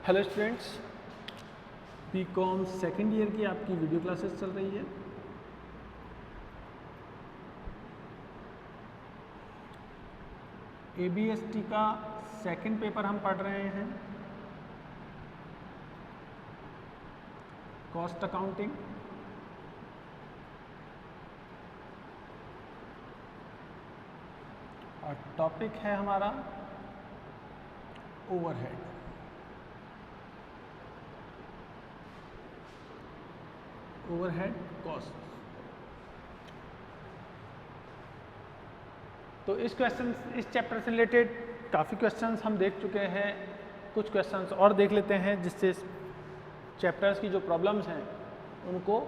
Hello students, BCom second year की आपकी video classes चल रही है। एबीएसटी का सेकंड पेपर हम पढ़ रहे हैं, कॉस्ट अकाउंटिंग। और टॉपिक है हमारा ओवरहेड। Overhead cost. तो इस चैप्टर से रिलेटेड काफ़ी क्वेश्चंस हम देख चुके हैं। कुछ क्वेश्चंस और देख लेते हैं जिससे चैप्टर्स की जो प्रॉब्लम्स हैं उनको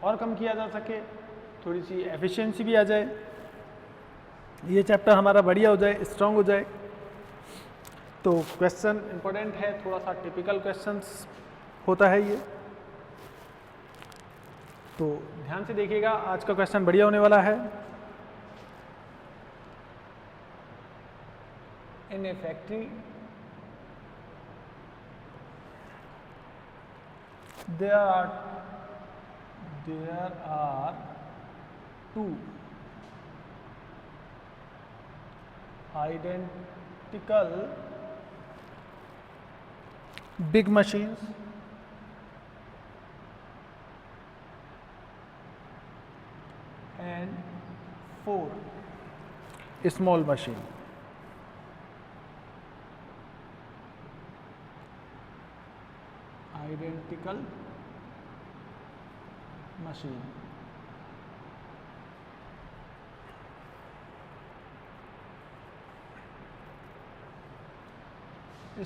और कम किया जा सके, थोड़ी सी एफिशिएंसी भी आ जाए, ये चैप्टर हमारा बढ़िया हो जाए, स्ट्रांग हो जाए। तो क्वेश्चन इंपॉर्टेंट है, थोड़ा सा टिपिकल क्वेश्चंस होता है ये, तो ध्यान से देखिएगा। आज का क्वेश्चन बढ़िया होने वाला है। In a factory there are two identical big machines and 4 small machine. Identical machine.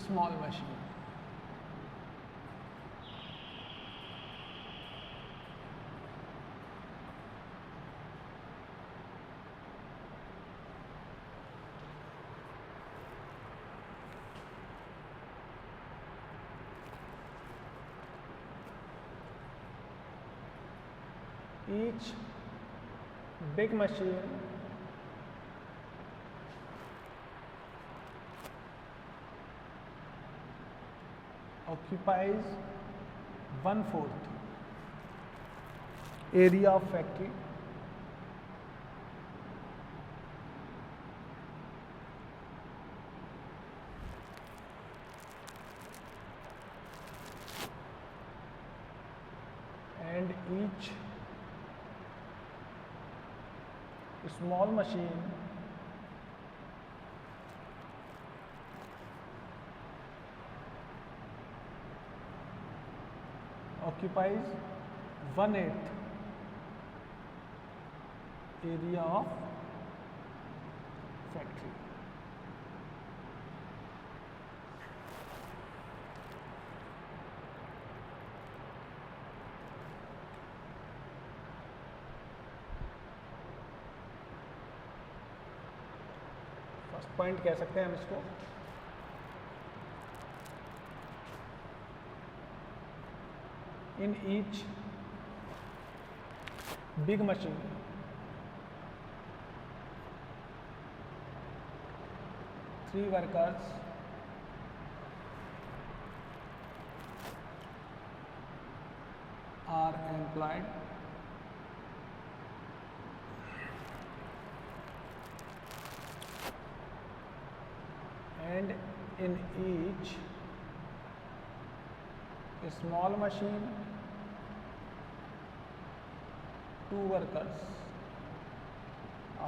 Small machine. Each big machine occupies 1/4 area of factory and each small machine occupies 1/8 area of factory. First point कह सकते हैं हम इसको। In each big machine three workers are employed and in each small machine 2 workers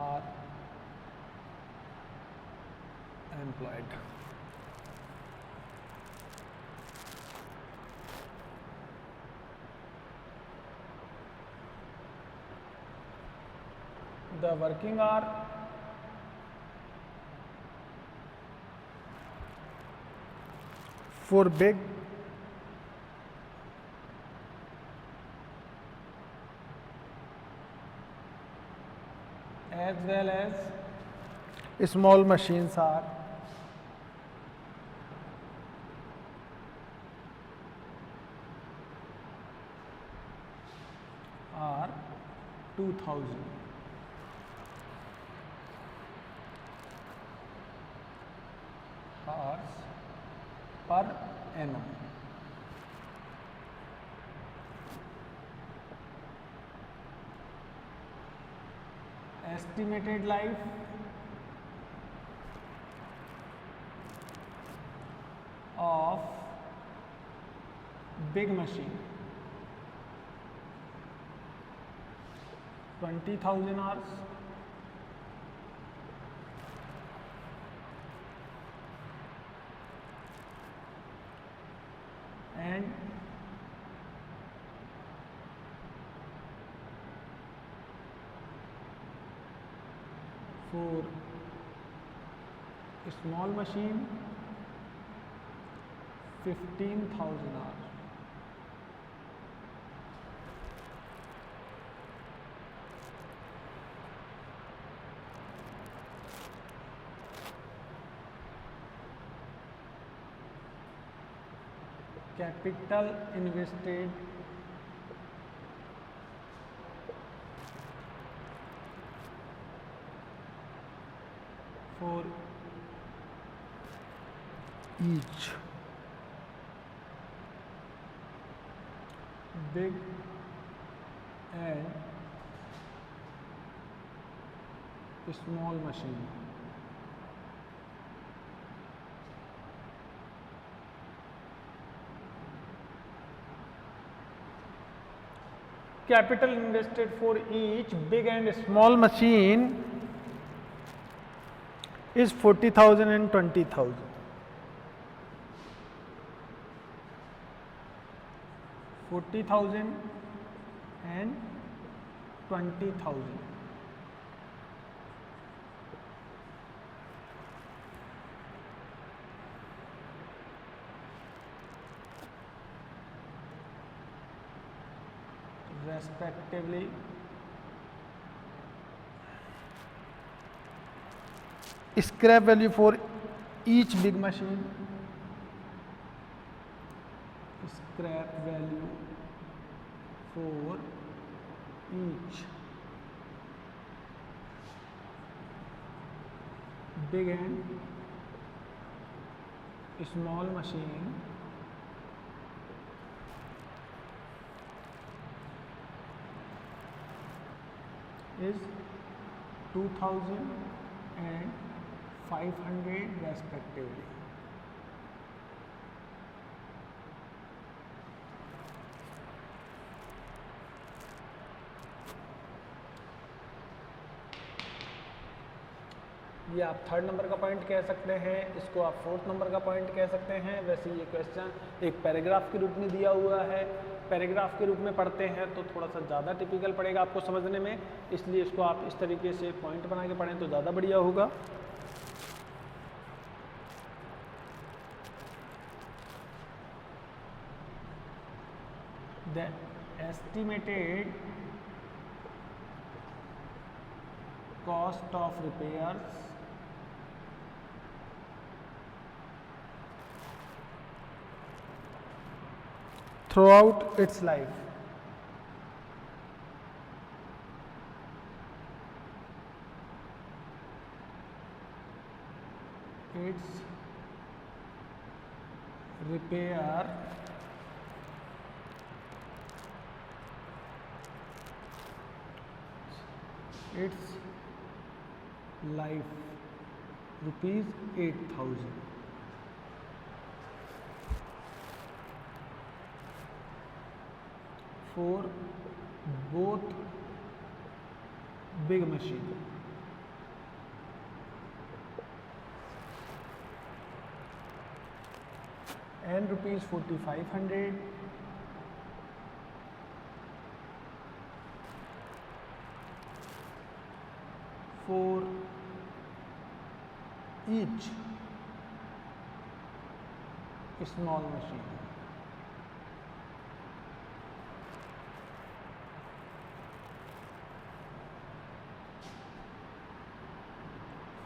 are employed. The working hour for big as well as small machines are 2000 hours per annum. Estimated life of big machine 20,000 hours. And for small machine 15,000 hours. Capital invested for each big and small machine. Capital invested for each big and small machine is 40,000 and 20,000. 40,000 and 20,000. Respectively. Scrap value for each big machine. Scrap value for each big and small machine is 2,000 and 500 respectively. ये आप third number का point कह सकते हैं, इसको आप fourth number का point कह सकते हैं। वैसे ये क्वेश्चन एक पैराग्राफ के रूप में दिया हुआ है, पैराग्राफ के रूप में पढ़ते हैं तो थोड़ा सा ज़्यादा टिपिकल पड़ेगा आपको समझने में, इसलिए इसको आप इस तरीके से पॉइंट बना के पढ़ें तो ज़्यादा बढ़िया होगा। The estimated cost of repairs throughout its life its life rupees 8,000. For both big machine. And rupees 4,500 for each small machine.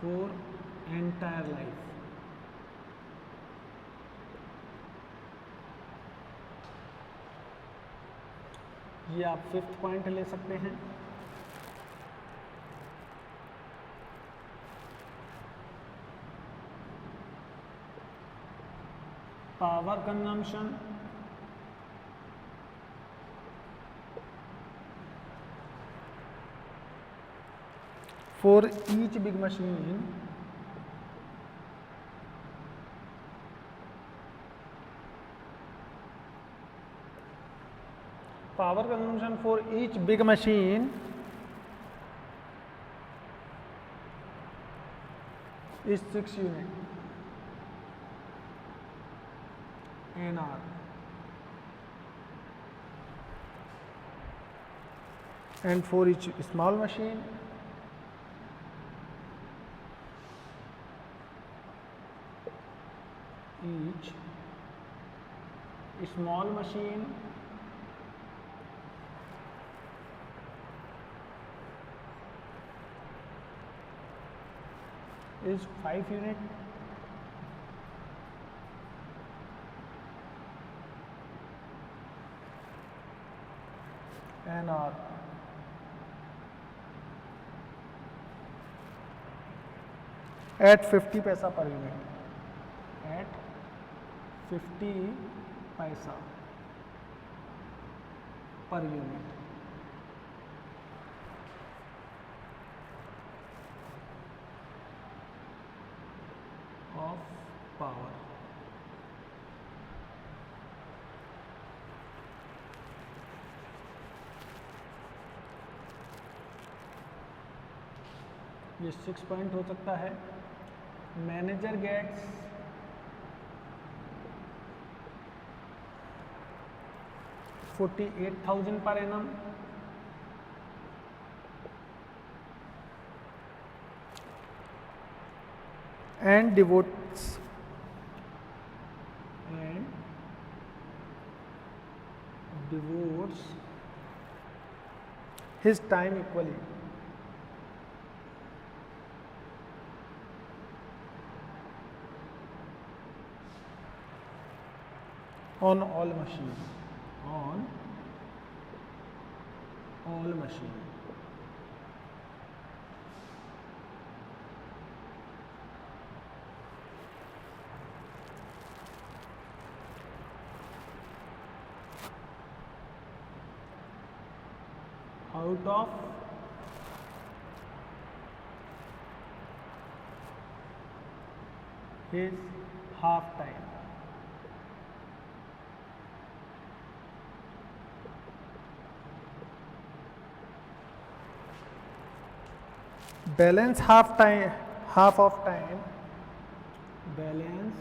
For entire life. ये आप फिफ्थ पॉइंट ले सकते हैं। power consumption for each big machine power consumption for each big machine is 6 unit NR, and for each small machine each small machine is 5 unit NR, at 50 paisa per unit, at 50 paisa per unit. Of power. ये 6 point हो सकता है. Manager gets 48,000 per annum and devotes his time equally on all machines, out of his half time. Balance half of time, balance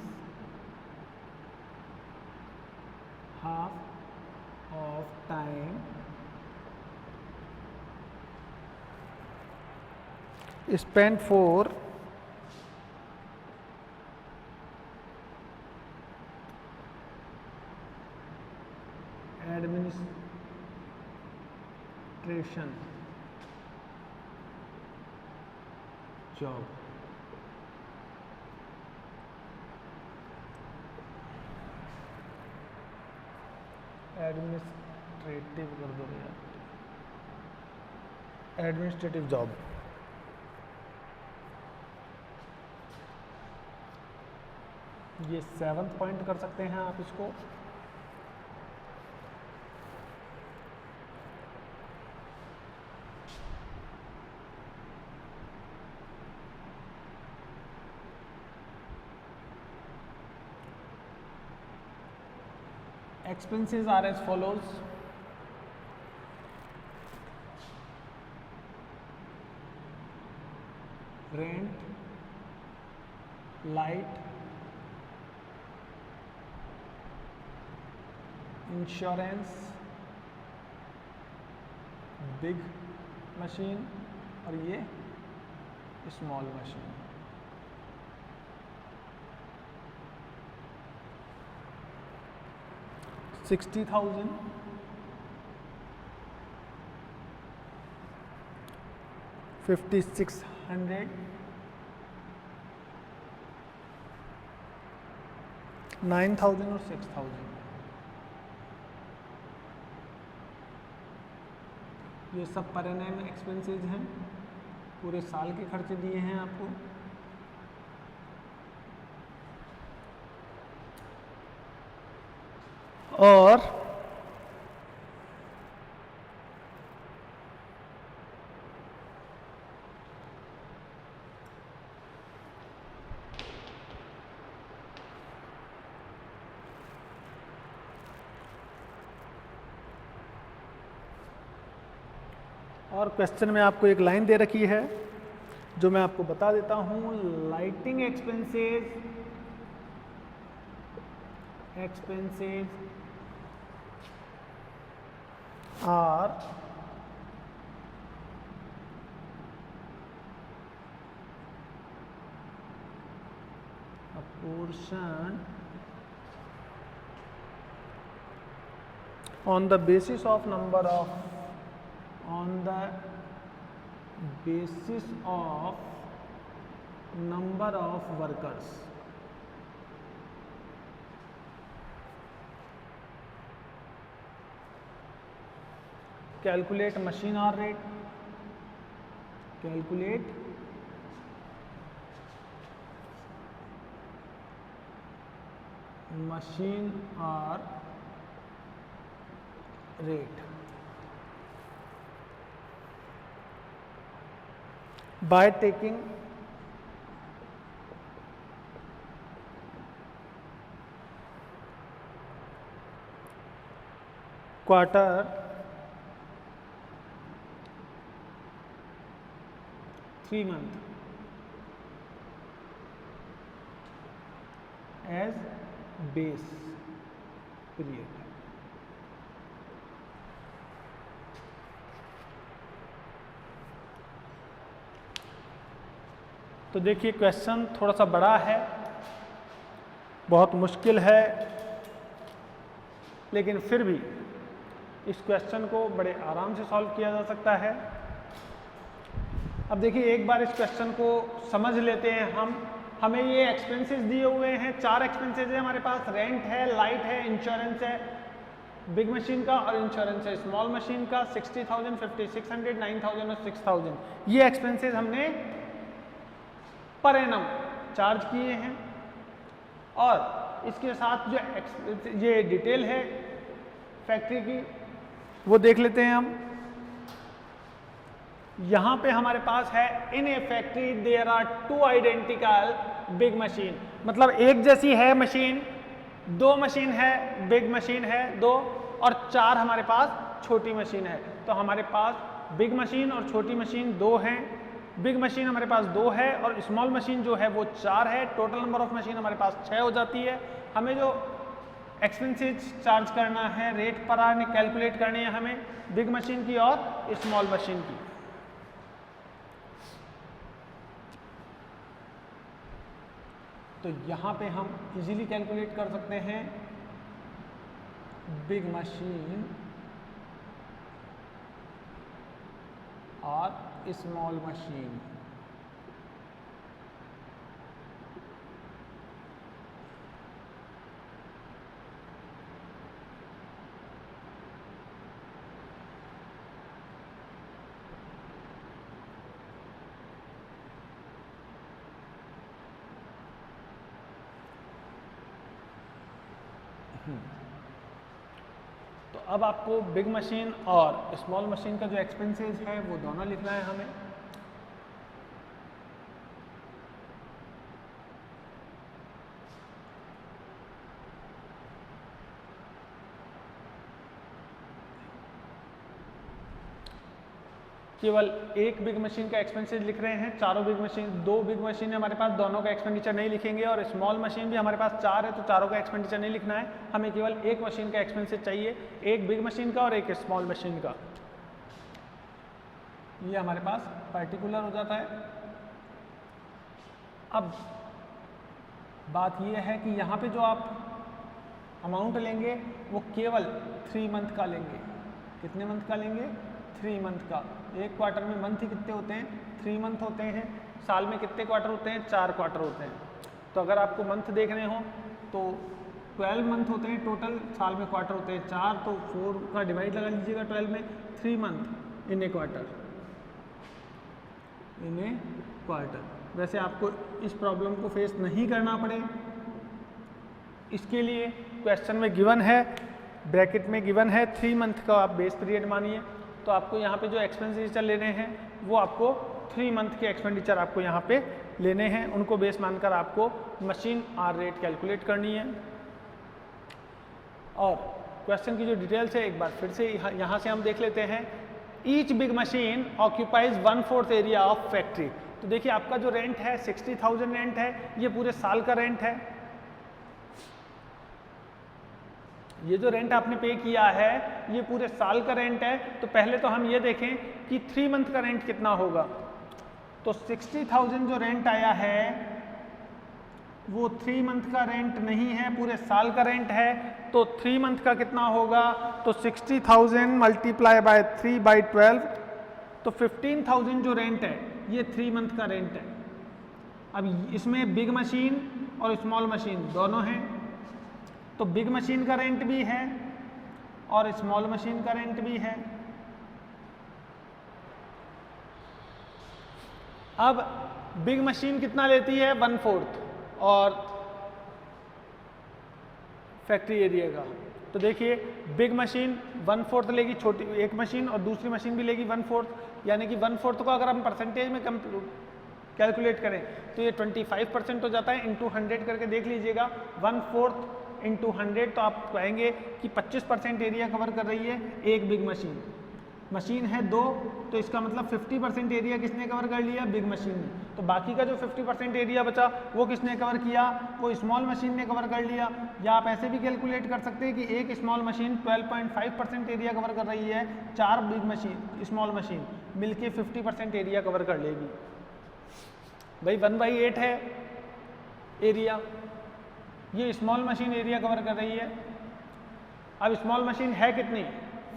half of time spent for administration job. Administrative कर दो यार, administrative job. ये 7th point कर सकते हैं आप इसको. Expenses are as follows. Rent, light, insurance, big machine और ये small machine. $60,000 $5,600 $9,000 और $6,000. ये सब पर एनम एक्सपेंसेस हैं, पूरे साल के खर्चे दिए हैं आपको. और क्वेश्चन में आपको एक लाइन दे रखी है जो मैं आपको बता देता हूं। Lighting expenses are a portion on the basis of number of workers. Calculate machine hour rate. Calculate machine hour rate by taking quarter 3 month as base period. तो देखिए क्वेश्चन थोड़ा सा बड़ा है, बहुत मुश्किल है, लेकिन फिर भी इस क्वेश्चन को बड़े आराम से सॉल्व किया जा सकता है। अब देखिए एक बार इस क्वेश्चन को समझ लेते हैं हमें ये एक्सपेंसेस दिए हुए हैं, 4 एक्सपेंसेस है हमारे पास, रेंट है, लाइट है, इंश्योरेंस है, बिग मशीन का और इंश्योरेंस है, स्मॉल मशीन का 60,000, 5,600, 9,000 और 6,000। ये एक्सपेंसेस हमने पर एनम चार्ज किए हैं और इसके साथ जो ये डिटेल है फैक्ट्री की वो देख लेते हैं हम। यहां पे हमारे पास है in a factory there are 2 identical big machine, मतलब एक जैसी है मशीन, 2 मशीन है, बिग मशीन है 2 और 4 हमारे पास छोटी मशीन है। तो हमारे पास बिग मशीन और छोटी मशीन 2 हैं, बिग मशीन हमारे पास 2 है और स्मॉल मशीन जो है वो 4 है। टोटल नंबर ऑफ मशीन हमारे पास 6 हो जाती है। हमें जो एक्सपेंसेस चार्ज करना है, रेट पर आवर कैलकुलेट करनी है हमें बिग मशीन की और स्मॉल मशीन की। तो यहाँ पे हम इजीली कैलकुलेट कर सकते हैं बिग मशीन और स्मॉल मशीन। तो अब आपको बिग मशीन और स्मॉल मशीन का जो एक्सपेंसेस है वो दोनों लिखना है हमें। केवल एक बिग मशीन का एक्सपेंसेस लिख रहे हैं, चारों बिग मशीन, 2 बिग मशीन है हमारे पास, दोनों का एक्सपेंडिचर नहीं लिखेंगे और स्मॉल मशीन भी हमारे पास 4 है तो चारों का एक्सपेंडिचर नहीं लिखना है, हमें केवल एक मशीन का एक्सपेंसेस चाहिए, एक बिग मशीन का और एक स्मॉल मशीन का। ये हमारे पास पर्टिकुलर हो जाता है। अब बात यह है कि यहाँ पे जो आप अमाउंट लेंगे वो केवल 3 मंथ का लेंगे। कितने मंथ का लेंगे? 3 मंथ का। एक क्वार्टर में मंथ ही कितने होते हैं? 3 मंथ होते हैं। साल में कितने क्वार्टर होते हैं? 4 क्वार्टर होते हैं। तो अगर आपको मंथ देखने हो तो 12 मंथ होते हैं टोटल, साल में क्वार्टर होते हैं 4, तो 4 का डिवाइड लगा लीजिएगा 12 में। 3 month in A quarter, in A quarter. वैसे आपको इस प्रॉब्लम को फेस नहीं करना पड़े, इसके लिए क्वेश्चन में गिवन है ब्रैकेट में गिवन है 3 मंथ का आप बेस पीरियड मानिए, तो आपको यहाँ पे जो एक्सपेंडिचर लेने हैं वो आपको 3 मंथ के एक्सपेंडिचर आपको यहाँ पे लेने हैं, उनको बेस मानकर आपको मशीन आर रेट कैलकुलेट करनी है। और क्वेश्चन की जो डिटेल्स है एक बार फिर से यहाँ से हम देख लेते हैं। Each big machine occupies 1/4 area of factory. तो देखिए आपका जो रेंट है 60,000 रेंट है, ये पूरे साल का रेंट है। ये जो रेंट आपने पे किया है ये पूरे साल का रेंट है। तो पहले तो हम ये देखें कि 3 मंथ का रेंट कितना होगा। तो 60,000 जो रेंट आया है वो 3 मंथ का रेंट नहीं है, पूरे साल का रेंट है। तो 3 मंथ का कितना होगा, तो 60,000 मल्टीप्लाई बाय 3/12, तो 15,000 जो रेंट है ये 3 मंथ का रेंट है। अब इसमें बिग मशीन और स्मॉल मशीन दोनों हैं, तो बिग मशीन का रेंट भी है और स्मॉल मशीन का रेंट भी है। अब बिग मशीन कितना लेती है, 1/4 और फैक्ट्री एरिया का। तो देखिए बिग मशीन 1/4 लेगी, छोटी एक मशीन, और दूसरी मशीन भी लेगी 1/4, यानी कि 1/4 को अगर हम परसेंटेज में कैलकुलेट करें तो ये 25% हो जाता है। इंटू 100 करके देख लीजिएगा, 1/4 इंटू 100, तो आप कहेंगे कि 25% एरिया कवर कर रही है एक बिग मशीन। मशीन है 2, तो इसका मतलब 50% एरिया किसने कवर कर लिया, बिग मशीन ने। तो बाकी का जो 50% एरिया बचा वो किसने कवर किया, वो स्मॉल मशीन ने कवर कर लिया। या आप ऐसे भी कैलकुलेट कर सकते हैं कि एक स्मॉल मशीन 12.5% एरिया कवर कर रही है, 4 बिग मशीन स्मॉल मशीन मिलके 50% एरिया कवर कर लेगी। भाई 1/8 है एरिया, ये स्मॉल मशीन एरिया कवर कर रही है। अब स्मॉल मशीन है कितनी,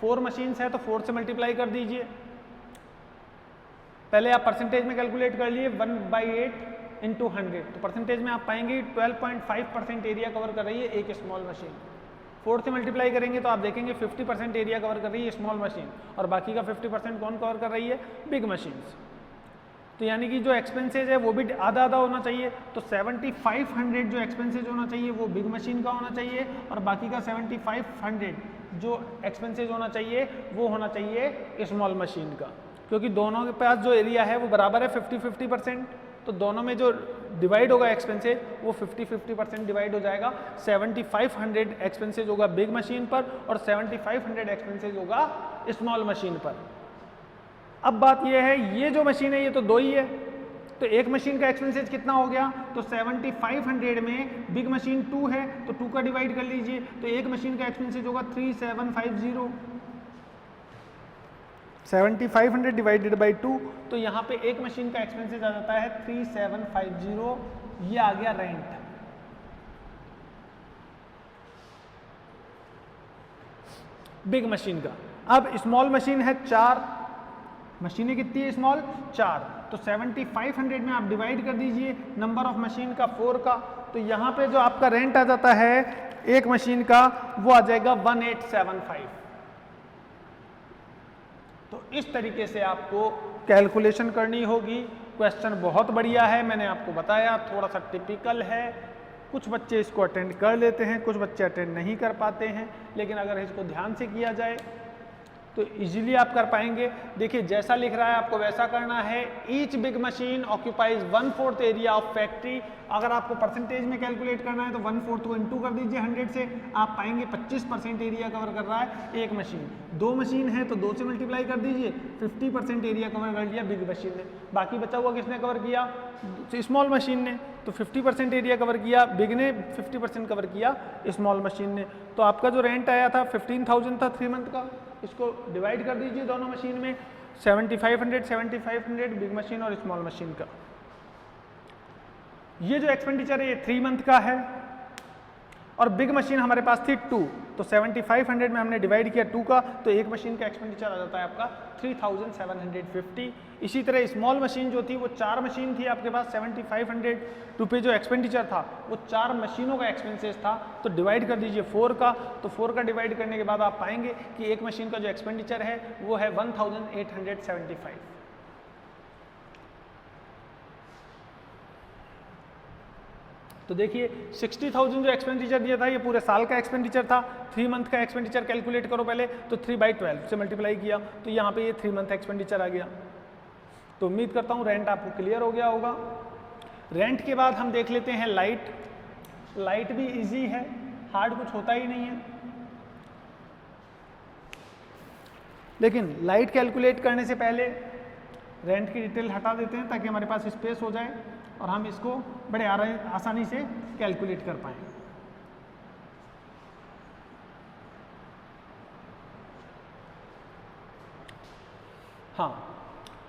4 मशीन्स है, तो 4 से मल्टीप्लाई कर दीजिए। पहले आप परसेंटेज में कैलकुलेट कर लिए 1/8 इंटू 100, तो परसेंटेज में आप पाएंगे 12.5% एरिया कवर कर रही है एक स्मॉल मशीन। 4 से मल्टीप्लाई करेंगे तो आप देखेंगे 50% एरिया कवर कर रही है स्मॉल मशीन, और बाकी का 50% कौन कवर कर रही है, बिग मशीन्स। तो यानी कि जो एक्सपेंसेज है वो भी आधा आधा होना चाहिए। तो 7500 जो एक्सपेंसेज होना चाहिए वो बिग मशीन का होना चाहिए, और बाकी का 7500 जो एक्सपेंसेज होना चाहिए वो होना चाहिए स्मॉल मशीन का, क्योंकि दोनों के पास जो एरिया है वो बराबर है 50-50%। तो दोनों में जो डिवाइड होगा एक्सपेंसेज वो 50-50% डिवाइड हो जाएगा। 7500 एक्सपेंसेज होगा बिग मशीन पर और 7500 एक्सपेंसेज होगा स्मॉल मशीन पर। अब बात यह है, ये जो मशीन है ये तो 2 ही है, तो एक मशीन का एक्सपेंसेज कितना हो गया, तो 7500 में बिग मशीन 2 है तो 2 का डिवाइड कर लीजिए, तो एक मशीन का एक्सपेंसेज होगा 3750। 7500 डिवाइडेड बाई 2, तो यहाँ पे एक मशीन का एक्सपेंसेज आ जाता है 3750, ये आ गया रेंट। बिग मशीन का। अब स्मॉल मशीन है 4 मशीनें, कितनी है स्मॉल, 4, तो 7500 में आप डिवाइड कर दीजिए नंबर ऑफ मशीन का 4 का, तो यहाँ पे जो आपका रेंट आ जाता है एक मशीन का वो आ जाएगा 1875। तो इस तरीके से आपको कैलकुलेशन करनी होगी। क्वेश्चन बहुत बढ़िया है, मैंने आपको बताया थोड़ा सा टिपिकल है, कुछ बच्चे इसको अटेंड कर लेते हैं, कुछ बच्चे अटेंड नहीं कर पाते हैं, लेकिन अगर इसको ध्यान से किया जाए तो इजीली आप कर पाएंगे। देखिए जैसा लिख रहा है आपको वैसा करना है। Each big machine occupies 1/4 area of factory. अगर आपको परसेंटेज में कैलकुलेट करना है तो 1/4 को इंटू कर दीजिए 100 से, आप पाएंगे 25% एरिया कवर कर रहा है एक मशीन। 2 मशीन है तो 2 से मल्टीप्लाई कर दीजिए, 50% एरिया कवर कर लिया बिग मशीन ने। बाकी बचा हुआ किसने कवर किया, स्मॉल मशीन ने, तो 50% एरिया कवर किया बिग ने, 50% कवर किया स्मॉल मशीन ने। तो आपका जो रेंट आया था 15,000 था 3 मंथ का, इसको डिवाइड कर दीजिए दोनों मशीन में, 7500 बिग मशीन और स्मॉल मशीन का। ये जो एक्सपेंडिचर है ये 3 मंथ का है, और बिग मशीन हमारे पास थी 2, तो 7500 में हमने डिवाइड किया 2 का, तो एक मशीन का एक्सपेंडिचर आ जाता है आपका 3750। इसी तरह स्मॉल मशीन जो थी वो 4 मशीन थी आपके पास, 7500 रुपये जो एक्सपेंडिचर था वो 4 मशीनों का एक्सपेंसेस था, तो डिवाइड कर दीजिए 4 का, तो 4 का डिवाइड करने के बाद आप पाएंगे कि एक मशीन का जो एक्सपेंडिचर है वो है 1875। तो देखिए 60,000 जो एक्सपेंडिचर दिया था ये पूरे साल का एक्सपेंडिचर था। 3 मंथ का एक्सपेंडिचर कैलकुलेट करो पहले, तो 3/12 से मल्टीप्लाई किया तो यहाँ पे ये 3 मंथ एक्सपेंडिचर आ गया। तो उम्मीद करता हूँ रेंट आपको क्लियर हो गया होगा। रेंट के बाद हम देख लेते हैं लाइट। लाइट भी इजी है, हार्ड कुछ होता ही नहीं है। लेकिन लाइट कैलकुलेट करने से पहले रेंट की डिटेल हटा देते हैं ताकि हमारे पास स्पेस हो जाए और हम इसको बड़े आसानी से कैलकुलेट कर पाएँ। हाँ,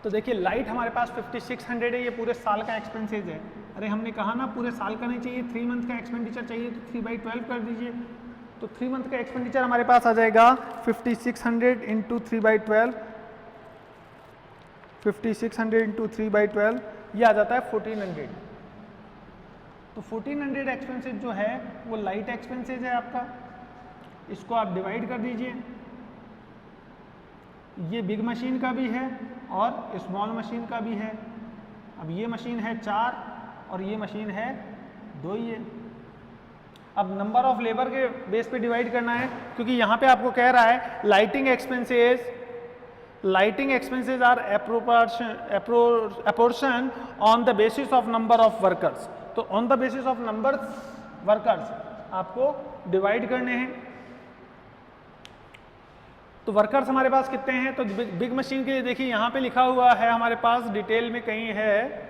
तो देखिए लाइट हमारे पास 5600 है, ये पूरे साल का एक्सपेंसेज है। अरे हमने कहा ना पूरे साल का नहीं चाहिए, 3 मंथ का एक्सपेंडिचर चाहिए, तो 3/12 कर दीजिए। तो 3 मंथ का एक्सपेंडिचर हमारे पास आ जाएगा 5600 इंटू 3/12, 5600 इंटू 3/12 ये आ जाता है 1400। तो 1400 एक्सपेंसेज जो है वो लाइट एक्सपेंसेज है आपका। इसको आप डिवाइड कर दीजिए। ये बिग मशीन का भी है और स्मॉल मशीन का भी है। अब ये मशीन है 4 और ये मशीन है 2 ही है। अब नंबर ऑफ लेबर के बेस पे डिवाइड करना है, क्योंकि यहाँ पे आपको कह रहा है lighting expenses are apportioned on the basis of number of workers. तो on the basis of number workers आपको डिवाइड करने हैं। तो वर्कर्स हमारे पास कितने हैं? तो बिग मशीन के लिए देखिए यहाँ पे लिखा हुआ है हमारे पास, डिटेल में कहीं है,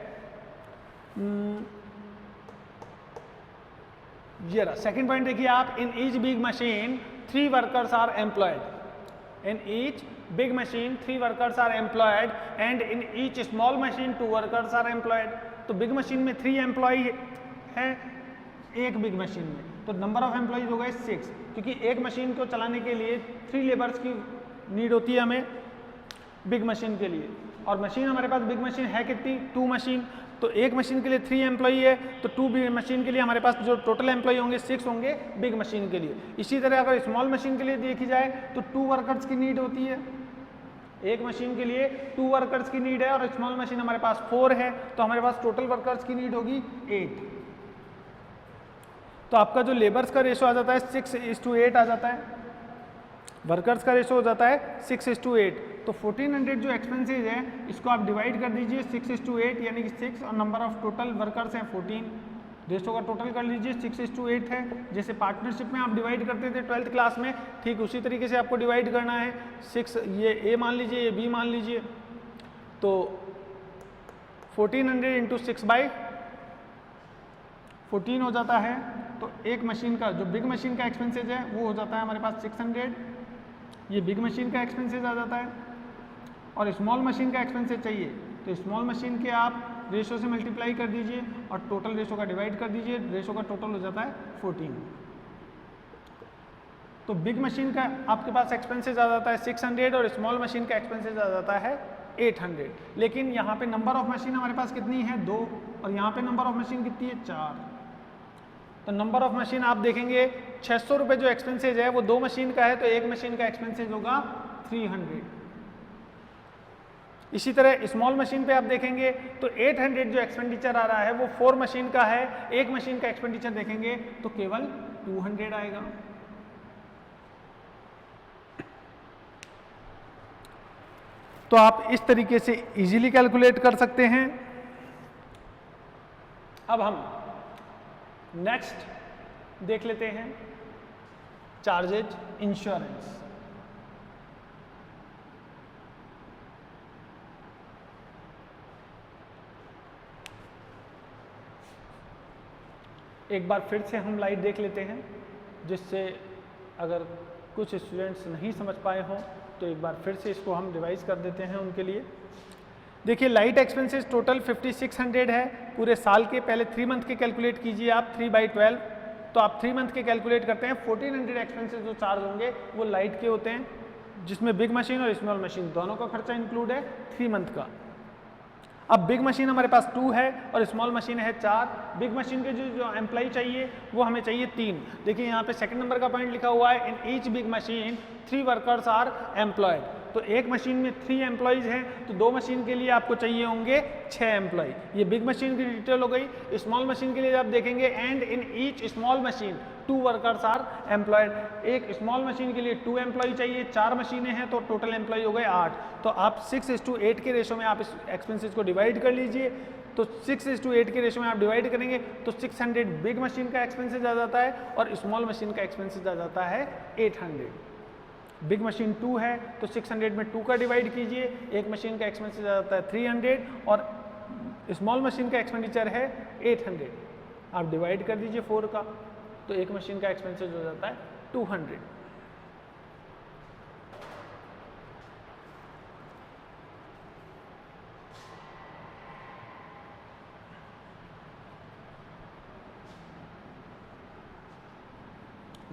ये रहा सेकेंड पॉइंट देखिए आप, in each big machine 3 workers are employed. In each big machine 3 workers are employed and in each small machine 2 workers are employed. तो बिग मशीन में 3 एम्प्लॉय है एक बिग मशीन में, तो नंबर ऑफ एम्प्लॉयज हो गए 6, क्योंकि एक मशीन को चलाने के लिए 3 लेबर्स की नीड होती है हमें बिग मशीन के लिए। और मशीन हमारे पास बिग मशीन है कितनी? 2 मशीन। तो एक मशीन के लिए 3 एम्प्लॉई है, तो 2 मशीन के लिए हमारे पास जो टोटल एम्प्लॉई होंगे 6 होंगे बिग मशीन के लिए। इसी तरह अगर स्मॉल मशीन के लिए देखी जाए तो 2 वर्कर्स की नीड होती है। एक मशीन के लिए 2 वर्कर्स की नीड है और स्मॉल मशीन हमारे पास 4 है, तो हमारे पास टोटल वर्कर्स की नीड होगी 8। तो आपका जो लेबर्स का रेशो आ जाता है 6:8 आ जाता है, वर्कर्स का रेशो हो जाता है 6:8। तो 1400 जो एक्सपेंसेज है इसको आप डिवाइड कर दीजिए 6:8, यानी कि 6 और नंबर ऑफ टोटल वर्कर्स हैं 14। रेशो का टोटल कर लीजिए 6:8 है। जैसे पार्टनरशिप में आप डिवाइड करते थे 12th क्लास में, ठीक उसी तरीके से आपको डिवाइड करना है। 6 ये ए मान लीजिए, ये बी मान लीजिए, तो 1400 इंटू 6/14 हो जाता है। तो एक मशीन का जो बिग मशीन का एक्सपेंसेज है वो हो जाता है हमारे पास 600, ये बिग मशीन का एक्सपेंसेज आ जाता है। और स्मॉल मशीन का एक्सपेंसेज चाहिए तो स्मॉल मशीन के आप रेशो से मल्टीप्लाई कर दीजिए और टोटल रेशो का डिवाइड कर दीजिए, रेशो का टोटल हो जाता है 14। तो बिग मशीन का आपके पास एक्सपेंसेज आ जाता है 600 और स्मॉल मशीन का एक्सपेंसेज आ जाता है 800। लेकिन यहाँ पे नंबर ऑफ मशीन हमारे पास कितनी है? 2, और यहाँ पे नंबर ऑफ मशीन कितनी है? 4। तो नंबर ऑफ मशीन आप देखेंगे 600 रुपये जो एक्सपेंसेज है वो 2 मशीन का है, तो एक मशीन का एक्सपेंसेज होगा 300। इसी तरह स्मॉल मशीन पे आप देखेंगे तो 800 जो एक्सपेंडिचर आ रहा है वो 4 मशीन का है, एक मशीन का एक्सपेंडिचर देखेंगे तो केवल 200 आएगा। तो आप इस तरीके से इजीली कैलकुलेट कर सकते हैं। अब हम नेक्स्ट देख लेते हैं चार्जेज इंश्योरेंस। एक बार फिर से हम लाइट देख लेते हैं, जिससे अगर कुछ स्टूडेंट्स नहीं समझ पाए हों तो एक बार फिर से इसको हम रिवाइज कर देते हैं उनके लिए। देखिए लाइट एक्सपेंसेस टोटल 5600 है पूरे साल के। पहले 3 मंथ के कैलकुलेट कीजिए आप 3/12, तो आप 3 मंथ के कैलकुलेट करते हैं। 1400 एक्सपेंसेस जो चार्ज होंगे वो लाइट के होते हैं, जिसमें बिग मशीन और स्मॉल मशीन दोनों का खर्चा इंक्लूड है 3 मंथ का। अब बिग मशीन हमारे पास 2 है और स्मॉल मशीन है 4। बिग मशीन के जो एम्प्लॉई चाहिए वो हमें चाहिए 3। देखिए यहाँ पे सेकंड नंबर का पॉइंट लिखा हुआ है, in each big machine 3 workers are employed. तो एक मशीन में 3 एम्प्लॉयज़ हैं, तो 2 मशीन के लिए आपको चाहिए होंगे 6 एम्प्लॉय। ये बिग मशीन की डिटेल हो गई। स्मॉल मशीन के लिए आप देखेंगे and in each small machine 2 workers are employed. एक स्मॉल मशीन के लिए 2 एम्प्लॉय चाहिए, 4 मशीनें हैं तो टोटल एम्प्लॉय हो गए 8। तो आप 6:8 के रेशो में आप इस एक्सपेंसेस को डिवाइड कर लीजिए। तो 6:8 के रेशो में आप डिवाइड करेंगे तो 600 बिग मशीन का एक्सपेंसेस आ जाता है और स्मॉल मशीन का एक्सपेंसेस आ जाता है 800। बिग मशीन 2 है तो 600 में 2 का डिवाइड कीजिए, एक मशीन का एक्सपेंसेस आ जाता है 300 और स्मॉल मशीन का एक्सपेंडिचर है 800। आप डिवाइड कर दीजिए 4 का, तो एक मशीन का एक्सपेंसेस हो जाता है 200।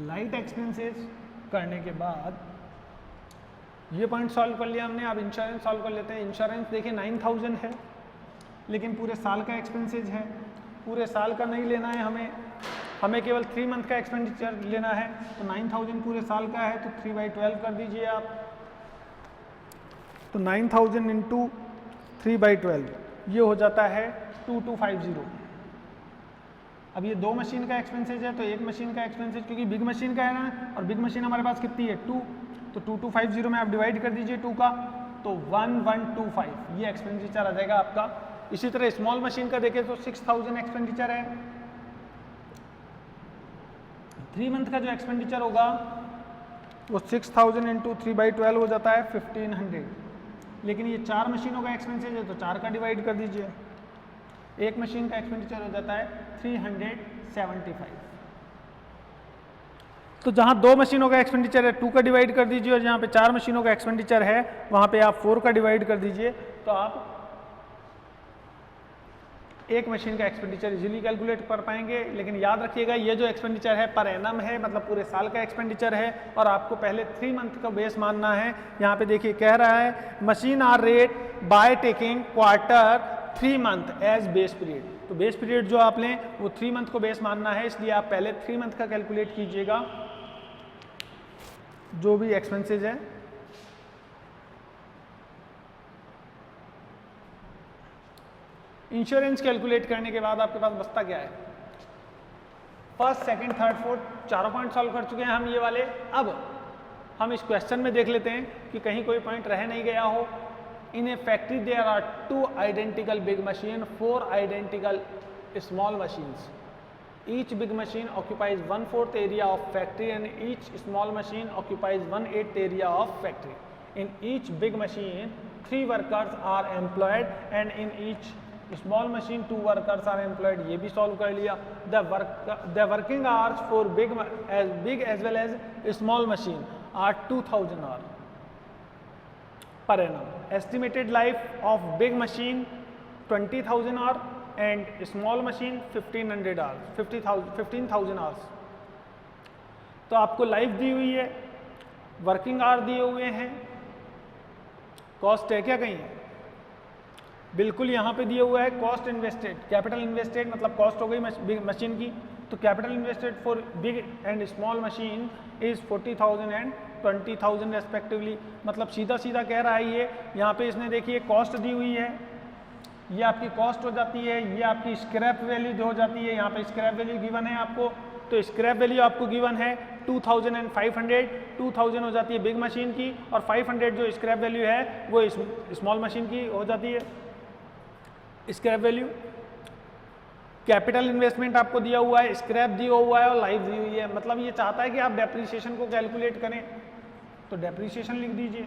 लाइट एक्सपेंसेस करने के बाद ये पॉइंट सॉल्व कर लिया हमने। अब इंश्योरेंस सॉल्व कर लेते हैं। इंश्योरेंस देखिए 9000 है, लेकिन पूरे साल का एक्सपेंसेज है। पूरे साल का नहीं लेना है हमें केवल 3 मंथ का एक्सपेंडिचर लेना है। तो 9000 पूरे साल का है तो 3/12 कर दीजिए आप। तो 9000 इंटू 3/12 ये हो जाता है 2250। अब ये 2 मशीन का एक्सपेंसेज है तो एक मशीन का एक्सपेंसेज, क्योंकि बिग मशीन का है ना, और बिग मशीन हमारे पास कितनी है 2, तो 2250 में आप डिवाइड कर दीजिए 2 का, तो 1125 ये एक्सपेंडिचर आ जाएगा आपका। इसी तरह स्मॉल मशीन का देखें तो 6000 एक्सपेंडिचर है। 3 मंथ का जो एक्सपेंडिचर होगा वो 6000 इंटू 3/12 हो जाता है 1500। लेकिन ये 4 मशीनों का एक्सपेंसेज है तो 4 का डिवाइड कर दीजिए, एक मशीन का एक्सपेंडिचर हो जाता है 375। तो जहां 2 मशीनों का एक्सपेंडिचर है 2 का डिवाइड कर दीजिए, और जहां पे 4 मशीनों का एक्सपेंडिचर है वहां पे आप 4 का डिवाइड कर दीजिए, तो आप एक मशीन का एक्सपेंडिचर इजीली कैलकुलेट कर पाएंगे। लेकिन याद रखिएगा ये जो एक्सपेंडिचर है पर एनम है, मतलब पूरे साल का एक्सपेंडिचर है, और आपको पहले 3 मंथ का बेस मानना है। यहाँ पे देखिए कह रहा है machine hour rate by taking quarter 3 month as base period. तो बेस पीरियड जो आप लें वो 3 मंथ को बेस मानना है, इसलिए आप पहले 3 मंथ का कैलकुलेट कीजिएगा जो भी एक्सपेंसेज है। इंश्योरेंस कैलकुलेट करने के बाद आपके पास बचता क्या है, फर्स्ट, सेकंड, थर्ड, फोर्थ, चारों पॉइंट सॉल्व कर चुके हैं हम ये वाले। अब हम इस क्वेश्चन में देख लेते हैं कि कहीं कोई पॉइंट रह नहीं गया हो। In a factory there are 2 identical big machine, 4 identical small machines. Each big machine occupies 1/4 area of factory and each small machine occupies 1/8 area of factory. In each big machine 3 workers are employed and in each small machine 2 workers are employed. ये भी solve कर लिया। The working hours for big as well as small machine are 2000 hours per annum. Estimated life of big machine 20,000 hours and small machine 1500 hours, 15,000 hours. तो आपको life दी हुई है, working hour दिए हुए हैं, कॉस्ट है क्या कहीं, बिल्कुल यहाँ पे दिए हुआ है कॉस्ट इन्वेस्टेड, कैपिटल इन्वेस्टेड मतलब कॉस्ट हो गई मशीन की। तो capital invested for big and small machine is 40,000 and 20,000 respectively. मतलब सीधा सीधा कह रहा है ये। यहाँ पे इसने देखिए कॉस्ट दी हुई है, ये आपकी कॉस्ट हो जाती है, ये आपकी स्क्रैप वैल्यू हो जाती है। यहाँ पे स्क्रैप वैल्यू गिवन है आपको, तो स्क्रैप वैल्यू आपको गिवन है 2500। 2000 हो जाती है बिग मशीन की और 500 जो स्क्रैप वैल्यू है वो स्मॉल मशीन की हो जाती है स्क्रैप वैल्यू। कैपिटल इन्वेस्टमेंट आपको दिया हुआ है, स्क्रैप दिया हुआ है और लाइफ दी हुई है। मतलब ये चाहता है कि आप डेप्रिसिएशन को कैलकुलेट करें, तो डेप्रिसिएशन लिख दीजिए।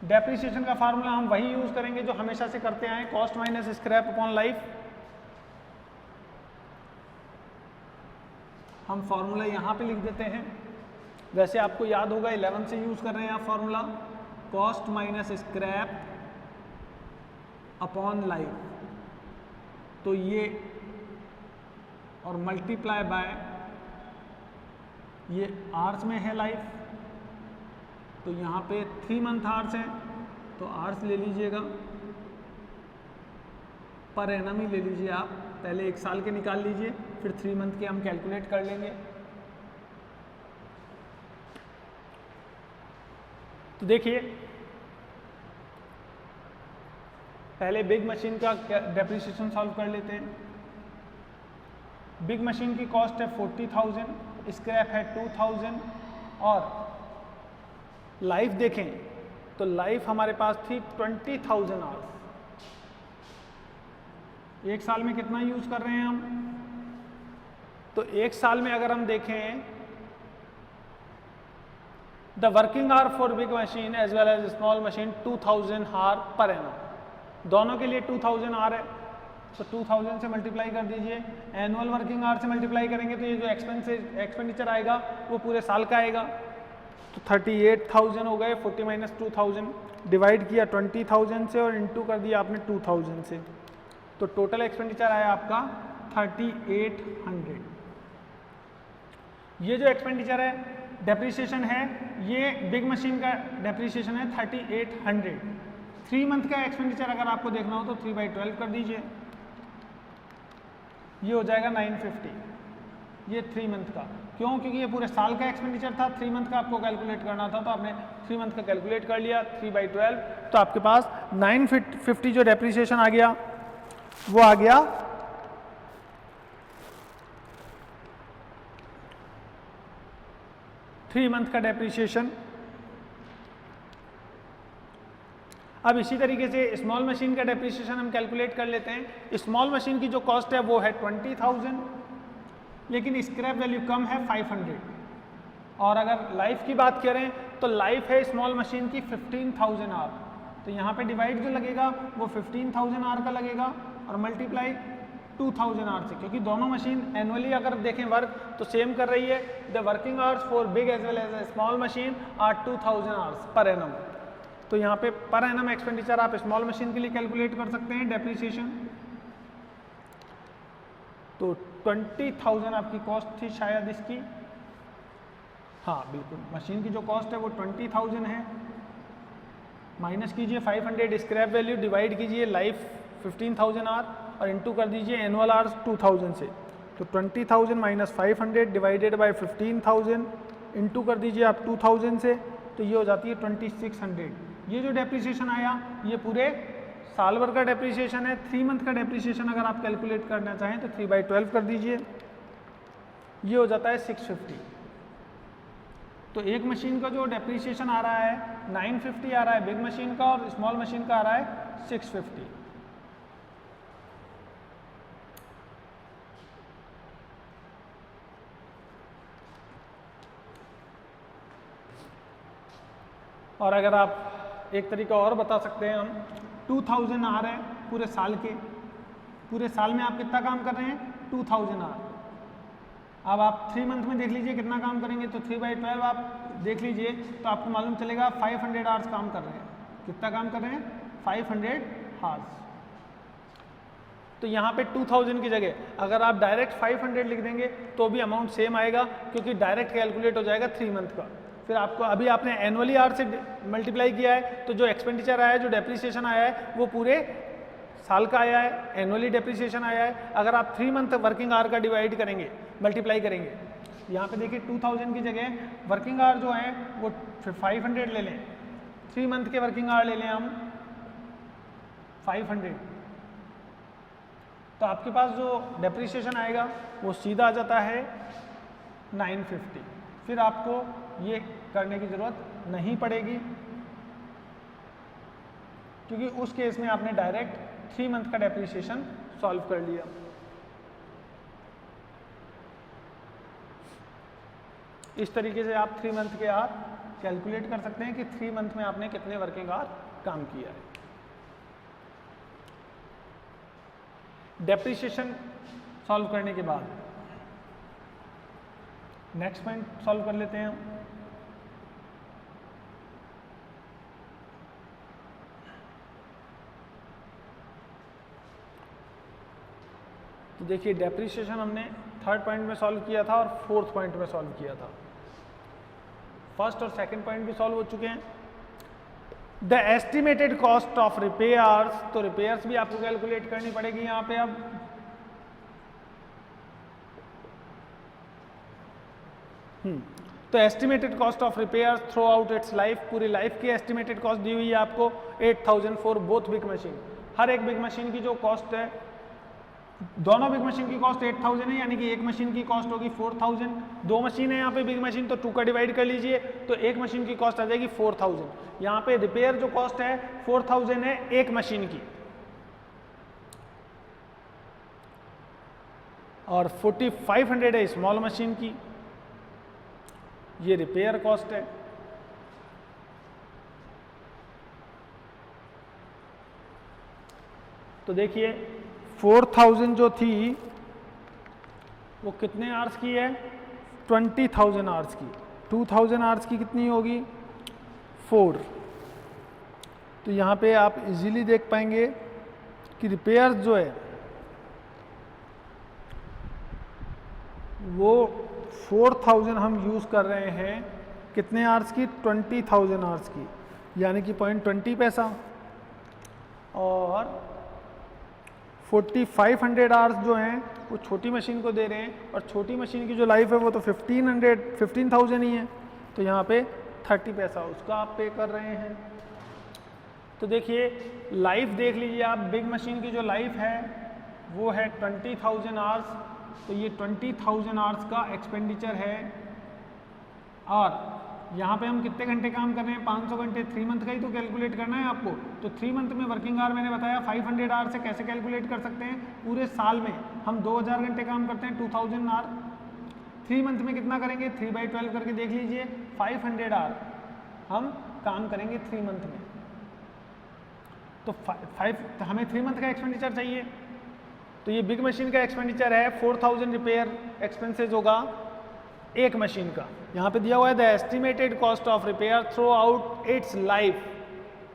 डेप्रिसिएशन का फार्मूला हम वही यूज करेंगे जो हमेशा से करते आए, cost minus scrap upon life. हम फार्मूला यहाँ पे लिख देते हैं, वैसे आपको याद होगा 11 से यूज कर रहे हैं आप formula, cost minus scrap upon life. तो ये और मल्टीप्लाई बाय ये आर्स में है लाइफ, तो यहाँ पे 3 मंथ आर्स है तो आर्स ले लीजिएगा, पर एनम ही ले लीजिए आप। पहले 1 साल के निकाल लीजिए, फिर 3 मंथ के हम कैलकुलेट कर लेंगे। तो देखिए पहले बिग मशीन का डेप्रिसिएशन सॉल्व कर लेते हैं। बिग मशीन की कॉस्ट है 40,000, स्क्रैप है 2,000 और लाइफ देखें तो लाइफ हमारे पास थी 20,000 आवर्स। एक साल में कितना यूज कर रहे हैं हम? तो एक साल में अगर हम देखें the working hour for big machine as well as small machine 2000 hour per annum, दोनों के लिए 2000 आवर है तो 2000 से मल्टीप्लाई कर दीजिए। एनुअल वर्किंग आवर से मल्टीप्लाई करेंगे तो ये जो एक्सपेंडिचर आएगा वो पूरे साल का आएगा। तो 38,000 हो गए, 40 माइनस 2000 डिवाइड किया 20,000 से और इनटू कर दिया आपने 2000 से, तो टोटल एक्सपेंडिचर आया आपका 3800। ये जो एक्सपेंडिचर है डेप्रिसिएशन है, ये बिग मशीन का डेप्रिसिएशन है 3800। 3 मंथ का एक्सपेंडिचर अगर आपको देखना हो तो 3/12 कर दीजिए, ये हो जाएगा 950। ये 3 मंथ का, क्यों? क्योंकि ये पूरे साल का एक्सपेंडिचर था, 3 मंथ का आपको कैलकुलेट करना था तो आपने 3 मंथ का कैलकुलेट कर लिया 3/12, तो आपके पास 950 जो डेप्रिसिएशन आ गया वो आ गया 3 मंथ का डेप्रिसिएशन। अब इसी तरीके से स्मॉल मशीन का डेप्रिसिएशन हम कैलकुलेट कर लेते हैं। स्मॉल मशीन की जो कॉस्ट है वो है 20,000, लेकिन स्क्रैप वैल्यू कम है 500। और अगर लाइफ की बात करें तो लाइफ है स्मॉल मशीन की 15,000 आवर, तो यहाँ पे डिवाइड जो लगेगा वो 15,000 आवर का लगेगा और मल्टीप्लाई 2,000 आवर से, क्योंकि दोनों मशीन एनुअली अगर देखें वर्क तो सेम कर रही है। The working hours for big as well as small machine are 2,000 hours per annum. तो यहाँ पे पर एनम एक्सपेंडिचर आप स्मॉल मशीन के लिए कैलकुलेट कर सकते हैं डेप्रिसिएशन। तो 20,000 आपकी कॉस्ट थी शायद इसकी, हाँ बिल्कुल, मशीन की जो कॉस्ट है वो 20,000 है। माइनस कीजिए 500 स्क्रैप वैल्यू, डिवाइड कीजिए लाइफ 15,000 आवर और इनटू कर दीजिए एनुअल आवर्स 2000 से। तो 20,000 माइनस 500 डिवाइडेड बाय 15,000 इनटू कर दीजिए आप 2000 से, तो ये हो जाती है 2600। ये जो डेप्रिसिएशन आया ये पूरे साल भर का डेप्रिसिएशन है। 3 मंथ का डेप्रिसिएशन अगर आप कैलकुलेट करना चाहें तो 3/12 कर दीजिए, ये हो जाता है 650। तो एक मशीन का जो डेप्रिसिएशन आ रहा है 950 आ रहा है बिग मशीन का, और स्मॉल मशीन का आ रहा है 650। और अगर आप एक तरीका और बता सकते हैं हम, 2000 आ रहे हैं पूरे साल के, पूरे साल में आप कितना काम कर रहे हैं 2000 आवर। अब आप 3 मंथ में देख लीजिए कितना काम करेंगे, तो 3/12 आप देख लीजिए तो आपको मालूम चलेगा 500 आवर्स काम कर रहे हैं। कितना काम कर रहे हैं 500 आवर्स। तो यहाँ पे 2000 की जगह अगर आप डायरेक्ट 500 लिख देंगे तो भी अमाउंट सेम आएगा, क्योंकि डायरेक्ट कैलकुलेट हो जाएगा 3 मंथ का। फिर आपको अभी आपने एनुअली आवर से मल्टीप्लाई किया है, तो जो एक्सपेंडिचर आया है, जो डेप्रिसिएशन आया है वो पूरे साल का आया है, एनुअली डेप्रिसिएशन आया है। अगर आप 3 मंथ वर्किंग आवर का डिवाइड करेंगे, मल्टीप्लाई करेंगे, यहाँ पे देखिए 2000 की जगह वर्किंग आवर जो है वो 500 ले लें, 3 मंथ के वर्किंग आवर ले लें हम 500, तो आपके पास जो डेप्रिसिएशन आएगा वो सीधा आ जाता है 950। फिर आपको ये करने की ज़रूरत नहीं पड़ेगी, क्योंकि उस केस में आपने डायरेक्ट 3 मंथ का डेप्रिसिएशन सॉल्व कर लिया। इस तरीके से आप 3 मंथ के आवर कैलकुलेट कर सकते हैं कि 3 मंथ में आपने कितने वर्किंग आवर काम किया है। डेप्रिसिएशन सॉल्व करने के बाद नेक्स्ट पॉइंट सॉल्व कर लेते हैं हम। तो देखिए डेप्रिसिएशन हमने 3rd पॉइंट में सॉल्व किया था और 4th पॉइंट में सॉल्व किया था। फर्स्ट और सेकंड पॉइंट भी सॉल्व हो चुके हैं। The estimated cost of repairs, तो रिपेयर्स भी आपको कैलकुलेट करनी पड़ेगी यहाँ पे। अब तो estimated cost of repair through out it's life, पूरी लाइफ की एस्टिमेटेड कॉस्ट दी हुई है आपको 8000 फॉर बोथ बिग मशीन। हर एक बिग मशीन की जो कॉस्ट है, दोनों बिग मशीन की कॉस्ट 8000 है, यानी कि एक मशीन की कॉस्ट होगी 4000। दो मशीन है यहाँ पे बिग मशीन, तो 2 का डिवाइड कर लीजिए, तो एक मशीन की कॉस्ट आ जाएगी 4000। यहाँ पे रिपेयर जो कॉस्ट है 4000 है एक मशीन की, और 4500 है स्मॉल मशीन की। ये रिपेयर कॉस्ट है। तो देखिए 4000 जो थी वो कितने आवर्स की है, 20000 आवर्स की। 2000 आवर्स की कितनी होगी, 4। तो यहाँ पे आप इजीली देख पाएंगे कि रिपेयर जो है वो 4000 हम यूज़ कर रहे हैं कितने आवर्स की, 20000 आवर्स की, यानी कि 0.20 पैसा। और 4500 आवर्स जो हैं वो छोटी मशीन को दे रहे हैं, और छोटी मशीन की जो लाइफ है वो तो 15,000 ही है, तो यहाँ पे 30 पैसा उसका आप पे कर रहे हैं। तो देखिए लाइफ देख लीजिए आप, बिग मशीन की जो लाइफ है वो है 20,000 आवर्स, तो ये 20,000 आवर्स का एक्सपेंडिचर है। और यहाँ पे हम कितने घंटे काम कर रहे हैं, 500 घंटे। 3 मंथ का ही तो कैलकुलेट करना है आपको, तो 3 मंथ में वर्किंग आवर मैंने बताया 500 आवर से कैसे कैलकुलेट कर सकते हैं। पूरे साल में हम 2000 घंटे काम करते हैं, 2000 आवर। 3 मंथ में कितना करेंगे, 3/12 करके देख लीजिए, 500 आवर हम काम करेंगे 3 मंथ में। तो हमें 3 मंथ का एक्सपेंडिचर चाहिए, तो ये बिग मशीन का एक्सपेंडिचर है 4000 रिपेयर एक्सपेंसेस होगा एक मशीन का। यहाँ पे दिया हुआ है the estimated cost of repair through out it's life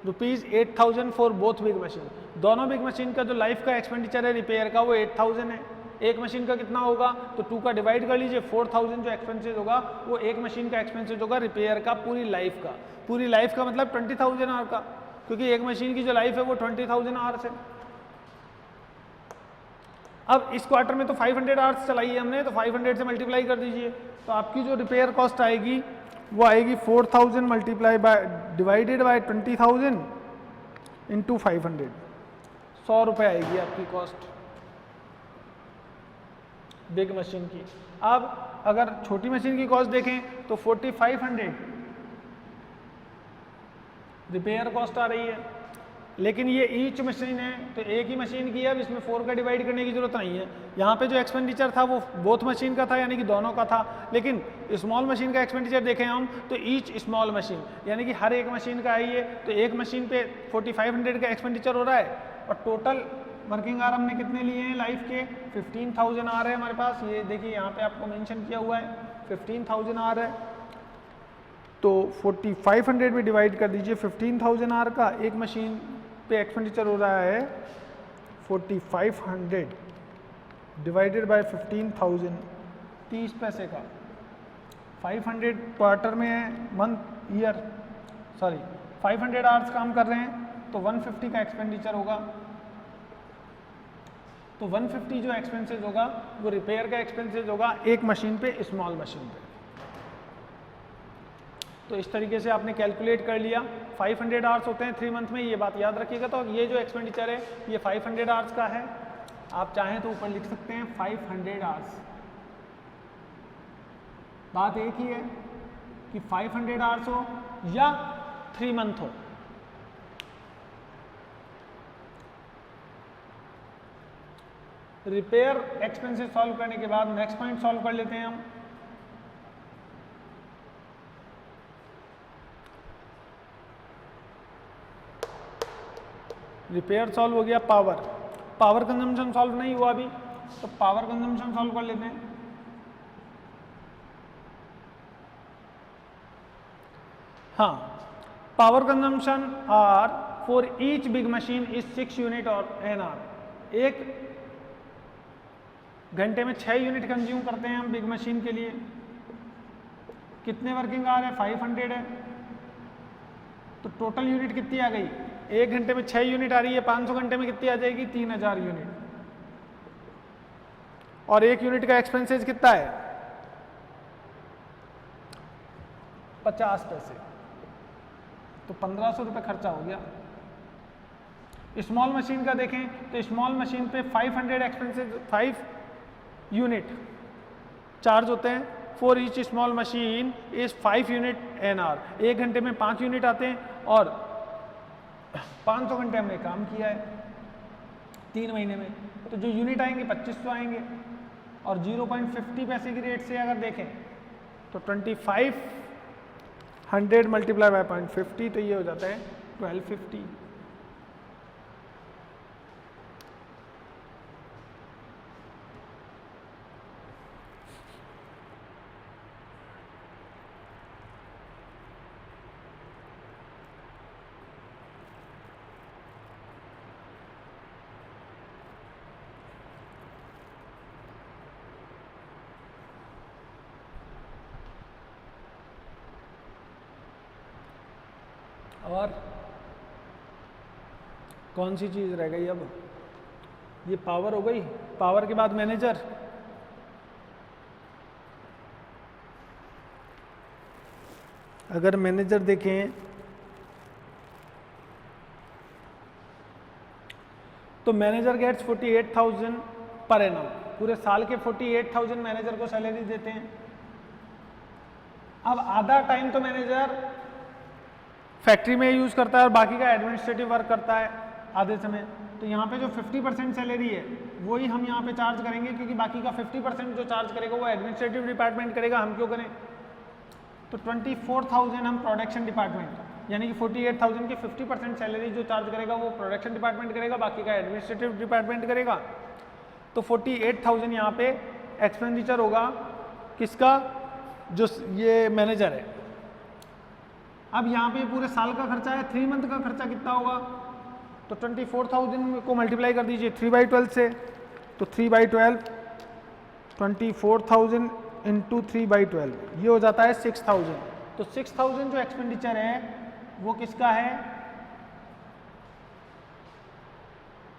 ₹8000 for both big machine. दोनों बिग मशीन का जो लाइफ का एक्सपेंडिचर है रिपेयर का वो 8000 है। एक मशीन का कितना होगा, तो 2 का डिवाइड कर लीजिए, 4000 जो एक्सपेंसेस होगा वो एक मशीन का एक्सपेंसेस होगा रिपेयर का पूरी लाइफ का। पूरी लाइफ का मतलब 20,000 आवर का, क्योंकि एक मशीन की जो लाइफ है वो 20,000 आवर्स है। अब इस क्वार्टर में तो 500 आवर्स चलाई है हमने, तो 500 से मल्टीप्लाई कर दीजिए, तो आपकी जो रिपेयर कॉस्ट आएगी वो आएगी 4000 multiply by divided by 20,000 into 500, 100 रुपये आएगी आपकी कॉस्ट बिग मशीन की। अब अगर छोटी मशीन की कॉस्ट देखें तो 4500 रिपेयर कॉस्ट आ रही है, लेकिन ये ईच मशीन है तो एक ही मशीन की है, अब इसमें 4 का डिवाइड करने की जरूरत नहीं है। यहाँ पे जो एक्सपेंडिचर था वो बोथ मशीन का था, यानी कि दोनों का था। लेकिन स्मॉल मशीन का एक्सपेंडिचर देखें हम तो ईच स्मॉल मशीन, यानी कि हर एक मशीन का है ये, तो एक मशीन पे 4500 का एक्सपेंडिचर हो रहा है। और टोटल वर्किंग आवर हमने कितने लिए हैं लाइफ के, 15,000 आवर है हमारे पास। ये देखिए यहाँ पे आपको मेंशन किया हुआ है 15,000 आवर है, तो 4500 में डिवाइड कर दीजिए 15,000 आवर का। एक मशीन पे एक्सपेंडिचर हो रहा है 4500 डिवाइडेड बाय 15,000, 30 पैसे का। 500 क्वार्टर में है, मंथ ईयर सॉरी 500 आवर्स काम कर रहे हैं तो 150 का एक्सपेंडिचर होगा। तो 150 जो एक्सपेंसेस होगा वो रिपेयर का एक्सपेंसेस होगा एक मशीन पे, स्मॉल मशीन पे। तो इस तरीके से आपने कैलकुलेट कर लिया। 500 आवर्स होते हैं 3 मंथ में, ये बात याद रखिएगा। तो ये जो एक्सपेंडिचर है ये 500 आवर्स का है। आप चाहें तो ऊपर लिख सकते हैं 500 आवर्स। बात एक ही है कि 500 आवर्स हो या 3 मंथ हो। रिपेयर एक्सपेंसेस सॉल्व करने के बाद नेक्स्ट पॉइंट सॉल्व कर लेते हैं हम। रिपेयर सॉल्व हो गया, पावर कंजम्पशन सॉल्व नहीं हुआ अभी, तो पावर कंजम्पशन सॉल्व कर लेते हैं। हाँ, power consumption are for each big machine is 6 unit और एन आर। एक घंटे में 6 यूनिट कंज्यूम करते हैं हम बिग मशीन के लिए। कितने वर्किंग आवर है, 500 है, तो टोटल यूनिट कितनी आ गई, एक घंटे में 6 यूनिट आ रही है, 500 घंटे में कितनी आ जाएगी, 3000 यूनिट। और एक यूनिट का एक्सपेंसेस कितना है, 50 पैसे, तो 1500 रुपये खर्चा हो गया। स्मॉल मशीन का देखें तो स्मॉल मशीन पे 500 एक्सपेंसेस 5 यूनिट चार्ज होते हैं। For each small machine is 5 unit an hour, 1 घंटे में 5 यूनिट आते हैं और 500 घंटे हमने काम किया है 3 महीने में, तो जो यूनिट आएंगे 2500 आएंगे। और 0.50 पैसे की रेट से अगर देखें तो 2500 मल्टीप्लाई बाय 0.50, तो ये हो जाता है 1250। और कौन सी चीज़ रह गई अब? ये पावर हो गई, पावर के बाद मैनेजर। अगर मैनेजर देखें तो मैनेजर गेट्स 48,000 पर एनम, पूरे साल के 48,000 मैनेजर को सैलरी देते हैं। अब आधा टाइम तो मैनेजर फैक्ट्री में यूज करता है और बाकी का एडमिनिस्ट्रेटिव वर्क करता है आधे समय। तो यहाँ पे जो 50% सैलरी है वही हम यहाँ पे चार्ज करेंगे, क्योंकि बाकी का 50% जो चार्ज करेगा वो एडमिनिस्ट्रेटिव डिपार्टमेंट करेगा, हम क्यों करें। तो 24,000 हम प्रोडक्शन डिपार्टमेंट, यानी कि 48,000 की 50% सैलरी जो चार्ज करेगा वो प्रोडक्शन डिपार्टमेंट करेगा, बाकी का एडमिनिस्ट्रेटिव डिपार्टमेंट करेगा। तो 48,000 यहाँ पे एक्सपेंडिचर होगा किसका, जो ये मैनेजर है। अब यहाँ पे पूरे साल का खर्चा है, 3 मंथ का खर्चा कितना होगा, तो 24,000 को मल्टीप्लाई कर दीजिए 3/12 से, तो 3/12 24,000 इंटू 3/12 ये हो जाता है 6,000। तो 6,000 जो एक्सपेंडिचर है वो किसका है,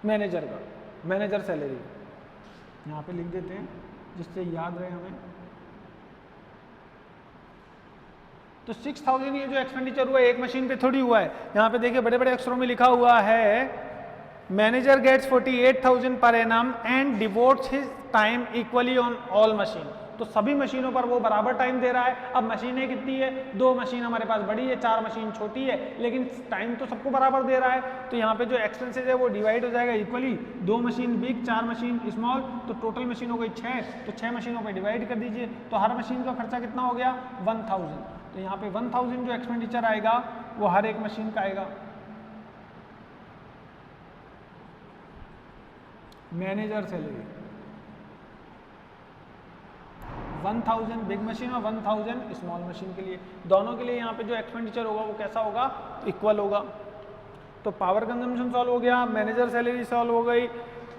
मैनेजर का, मैनेजर सैलरी। यहाँ पे लिख देते हैं जिससे याद रहे हमें। तो 6,000 ये जो एक्सपेंडिचर हुआ है एक मशीन पे थोड़ी हुआ है, यहाँ पे देखिए बड़े बड़े अक्षरों में लिखा हुआ है manager gets 48,000 per annum and devotes his time equally on all machine. तो सभी मशीनों पर वो बराबर टाइम दे रहा है। अब मशीनें कितनी है, 2 मशीन हमारे पास बड़ी है, 4 मशीन छोटी है, लेकिन टाइम तो सबको बराबर दे रहा है। तो यहाँ पे जो एक्सपेंसेस है वो डिवाइड हो जाएगा equally, 2 machine big 4 machine small, तो टोटल मशीन हो गई 6, तो 6 मशीनों पर डिवाइड कर दीजिए। तो हर मशीन का खर्चा कितना हो गया 1,000। तो यहाँ पे 1,000 जो एक्सपेंडिचर आएगा वो हर एक मशीन का आएगा। मैनेजर सैलरी 1,000 बिग मशीन और 1,000 स्मॉल मशीन के लिए, दोनों के लिए यहाँ पे जो एक्सपेंडिचर होगा वो कैसा होगा, इक्वल होगा। तो पावर कंजम्पशन सॉल्व हो गया, मैनेजर सैलरी सॉल्व हो गई,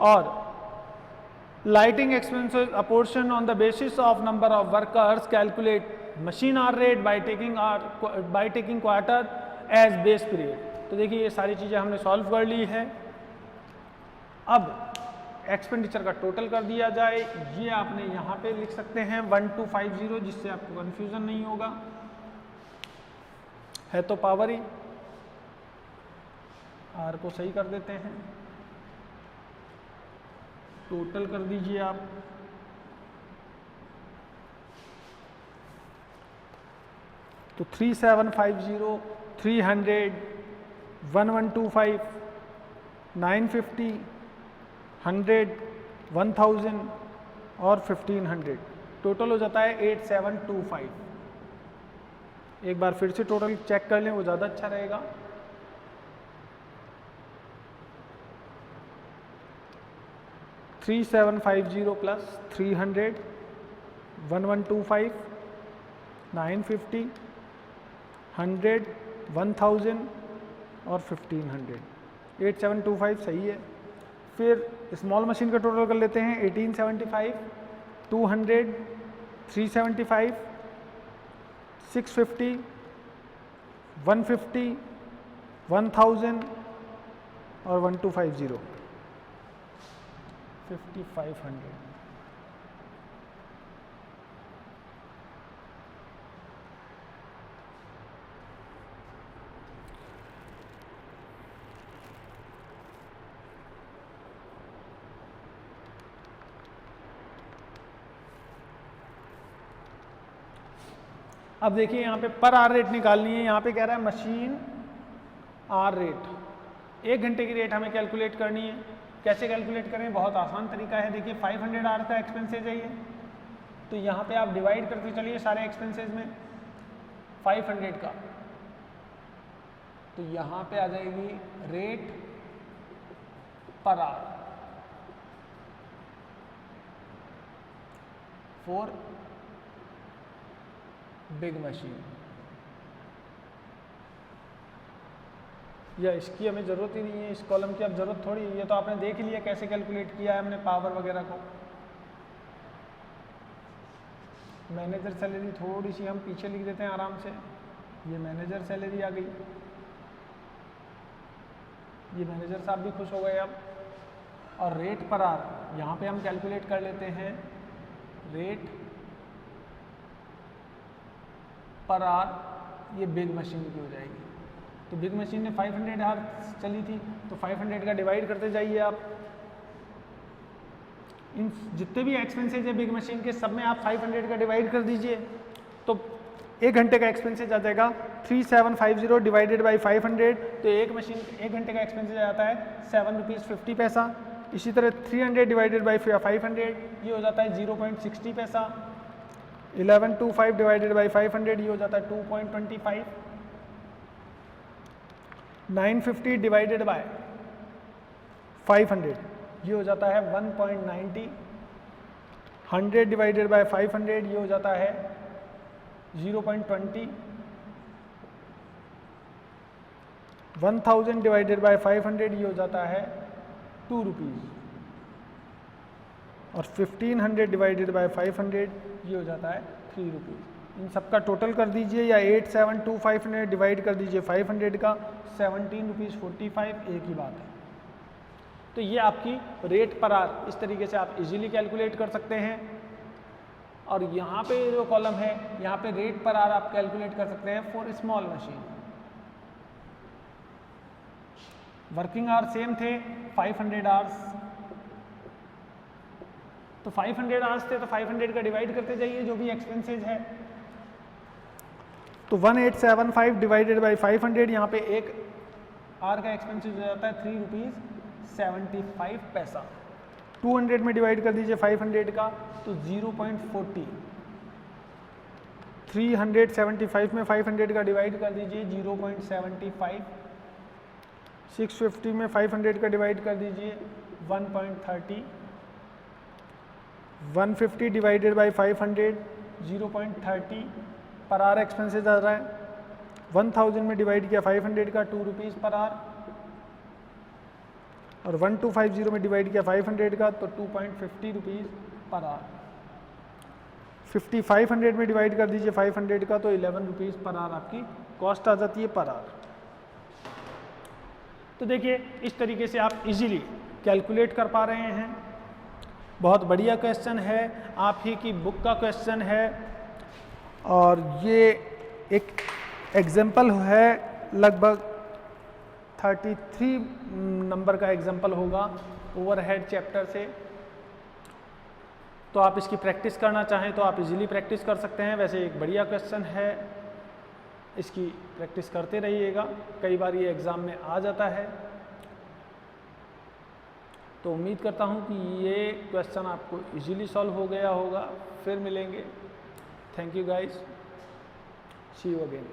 और lighting expenses apportion on the basis of number of workers, calculate machine hour rate by taking quarter as base period. तो देखिए ये सारी चीज़ें हमने सॉल्व कर ली है। अब एक्सपेंडिचर का टोटल कर दिया जाए, ये आपने यहाँ पे लिख सकते हैं 1250, जिससे आपको कंफ्यूजन नहीं होगा, है तो पावर ही। आर को सही कर देते हैं, टोटल कर दीजिए आप। तो 3750, 300, 1125, 950, 100, 1000 और 1500, टोटल हो जाता है 8725। एक बार फिर से टोटल चेक कर लें, वो ज़्यादा अच्छा रहेगा। $3750 प्लस 300, 1125, 950, 100, 1000 और 1500, 8725 सही है। फिर स्मॉल मशीन का टोटल कर लेते हैं 1875, 200, 375, 650, 150, 1000 और 1250, 5500। अब देखिए यहाँ पे पर आवर रेट निकालनी है, यहाँ पे कह रहा है मशीन आवर रेट, 1 घंटे की रेट हमें कैलकुलेट करनी है। कैसे कैलकुलेट करें, बहुत आसान तरीका है। देखिए 500 आवर का एक्सपेंसेज है ये, तो यहाँ पे आप डिवाइड करते चलिए सारे एक्सपेंसेज में 500 का, तो यहाँ पे आ जाएगी rate per hour for big machine. या इसकी हमें ज़रूरत ही नहीं है, इस कॉलम की अब ज़रूरत थोड़ी है, ये तो आपने देख ही लिया कैसे कैलकुलेट किया है हमने पावर वगैरह को। मैनेजर सैलरी थोड़ी सी हम पीछे लिख देते हैं आराम से, ये मैनेजर सैलरी आ गई, ये मैनेजर साहब भी खुश हो गए अब। और रेट पर आवर यहाँ पे हम कैलकुलेट कर लेते हैं, रेट पर आवर ये बिग मशीन की हो जाएगी। तो बिग मशीन ने 500 आवर चली थी, तो 500 का डिवाइड करते जाइए आप। इन जितने भी एक्सपेंसेज है बिग मशीन के, सब में आप 500 का डिवाइड कर दीजिए, तो 1 घंटे का एक्सपेंसेज आ जाएगा 3750 डिवाइडेड बाई 500। तो एक मशीन 1 घंटे का एक्सपेंसेज आ जाता है 7 रुपीज़ 50 पैसा। इसी तरह 300 डिवाइडेड बाई 500 ये हो जाता है 0.60 पैसा। 1125 डिवाइडेड बाई 500 ये हो जाता है 2.25। 950 डिवाइडेड बाय 500 ये हो जाता है 1.90। 100 डिवाइडेड बाय 500 ये हो जाता है 0.20। 1000 डिवाइडेड बाय 500 ये हो जाता है 2 रुपीज़। और 1500 डिवाइडेड बाय 500 ये हो जाता है 3 रुपीज़। इन सबका टोटल कर दीजिए, या 8725 ने डिवाइड कर दीजिए 500 का, 17 रुपीज़ 45, एक ही बात है। तो ये आपकी रेट पर आवर, इस तरीके से आप इजीली कैलकुलेट कर सकते हैं। और यहाँ पे जो कॉलम है, यहाँ पे रेट पर आवर आप कैलकुलेट कर सकते हैं for small machine. Working hour same थे 500 आवर्स, तो 500 आवर्स थे तो 500 का डिवाइड करते जाइए जो भी एक्सपेंसेज है। तो 1875 डिवाइडेड बाई 500, यहाँ पे एक आवर का एक्सपेंसेज हो जाता है 3 रुपीज़ 75 पैसा। 200 में डिवाइड कर दीजिए 500 का, तो 0.40। 375 में 500 का डिवाइड कर दीजिए 0.75। 650 में 500 का डिवाइड कर दीजिए 1.30। 150 divided by 500 0.30 per hour expenses आ रहा है। 1000 में डिवाइड किया 500 का, 2 रुपीज़ पर आवर। और 1250 में डिवाइड किया 500 का, तो 2.50 रुपीज़ पर आवर। 5500 में डिवाइड कर दीजिए 500 का, तो 11 रुपीज़ पर आवर आपकी कॉस्ट आ जाती है पर आवर। तो देखिए इस तरीके से आप इजीली कैलकुलेट कर पा रहे हैं। बहुत बढ़िया क्वेश्चन है, आप ही की बुक का क्वेश्चन है, और ये एक एग्जाम्पल है, लगभग 33 नंबर का एग्जाम्पल होगा ओवरहेड चैप्टर से। तो आप इसकी प्रैक्टिस करना चाहें तो आप इजीली प्रैक्टिस कर सकते हैं। वैसे एक बढ़िया क्वेश्चन है, इसकी प्रैक्टिस करते रहिएगा, कई बार ये एग्ज़ाम में आ जाता है। तो उम्मीद करता हूँ कि ये क्वेश्चन आपको इजीली सॉल्व हो गया होगा। फिर मिलेंगे। Thank you guys, see you again.